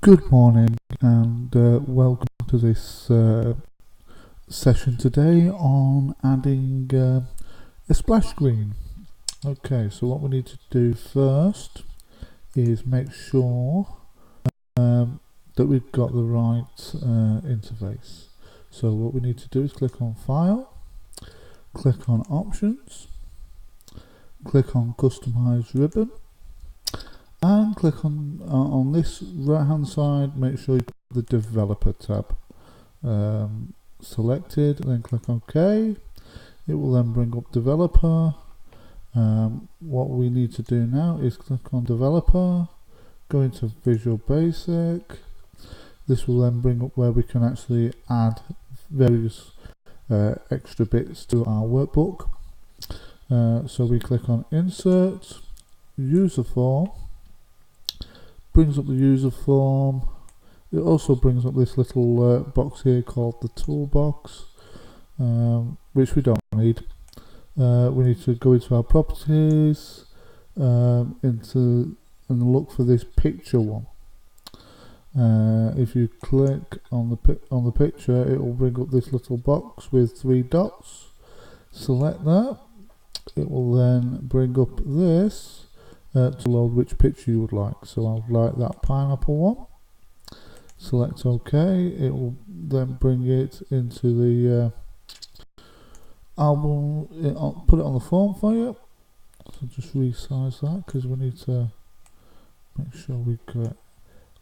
Good morning and welcome to this session today on adding a splash screen. Okay, so what we need to do first is make sure that we've got the right interface. So what we need to do is click on File, click on Options, click on Customize Ribbon, and click on this right hand side. Make sure you put the Developer tab selected, then click OK. It will then bring up Developer. What we need to do now is click on Developer, go into Visual Basic. This will then bring up where we can actually add various extra bits to our workbook. So we click on Insert, User Form. Brings up the user form. It also brings up this little box here called the toolbox, which we don't need. We need to go into our properties, and look for this picture one. If you click on the picture, it will bring up this little box with 3 dots. Select that. It will then bring up this. To load which picture you would like. So I would like that pineapple one. Select OK. It will then bring it into the album. I'll put it on the form for you. So just resize that because we need to make sure we get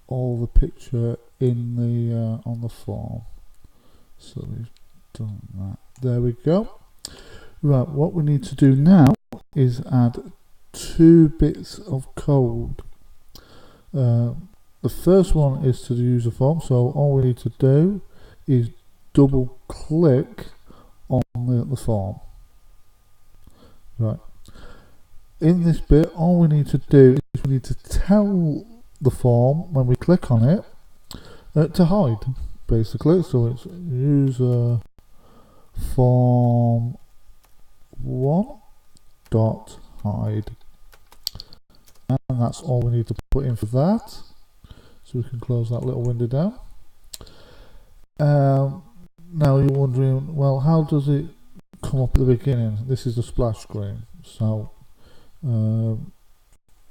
all the picture in the on the form. So we've done that. There we go. Right, what we need to do now is add 2 bits of code. The first one is to the user form, so all we need to do is double click on the form. Right. In this bit, all we need to do is we need to tell the form when we click on it to hide, basically. So it's user form 1 dot hide. And that's all we need to put in for that. So we can close that little window down. Now you're wondering, well, how does it come up at the beginning? This is the splash screen. So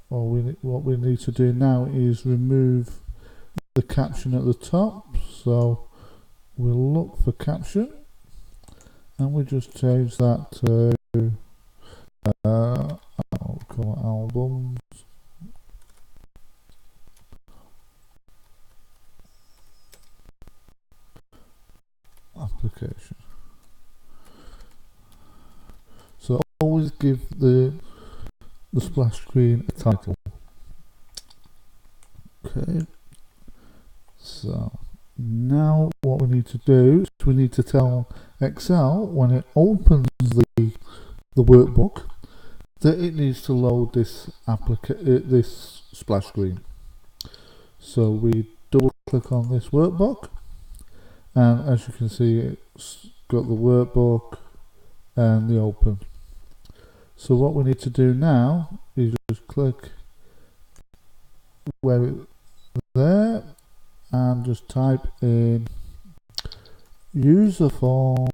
what we need to do now is remove the caption at the top. So we'll look for caption and we just change that to I'll call it albums. Application. So always give the splash screen a title. Okay. So now what we need to do is we need to tell Excel when it opens the workbook that it needs to load this this splash screen. So we double click on this workbook, and as you can see, it's got the workbook and the open. So what we need to do now is just click where it's there and just type in user form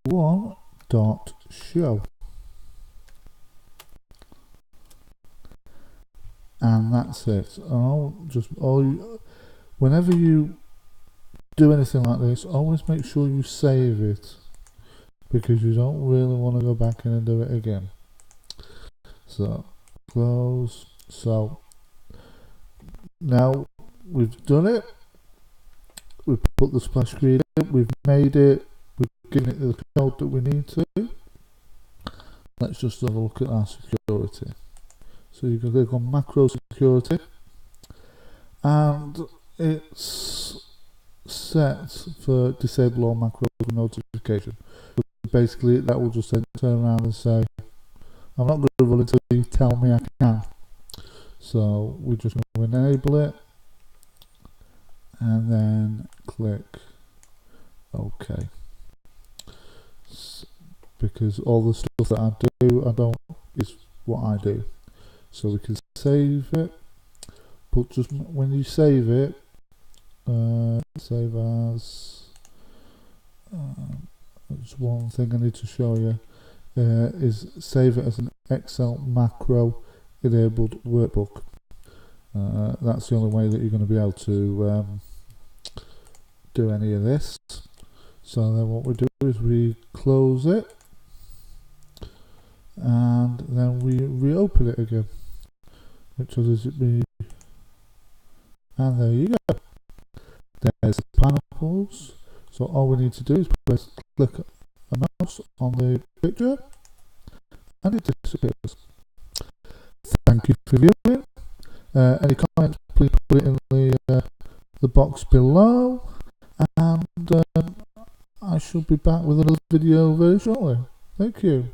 1 dot show, and that's it. Whenever you do anything like this, always make sure you save it, because you don't really want to go back in and do it again. So close. So now we've done it. We've put the splash screen in, we've made it, we've given it the code that we need to. Let's just have a look at our security. So you can click on macro security, and it's set for disable all macro notification. But basically that will just then turn around and say, I'm not going to run until you tell me I can. So we're just going to enable it and then click OK, because all the stuff that I do, is what I do. so we can save it. But just when you save it, save as, there's one thing I need to show you, is save it as an Excel macro enabled workbook. That's the only way that you're going to be able to do any of this. So then what we do is we close it and then we reopen it again, which is me, and there you go. There's the pineapples. So all we need to do is click a mouse on the picture and it disappears. Thank you for viewing. Any comments, please put it in the box below, and I shall be back with another video very shortly. Thank you.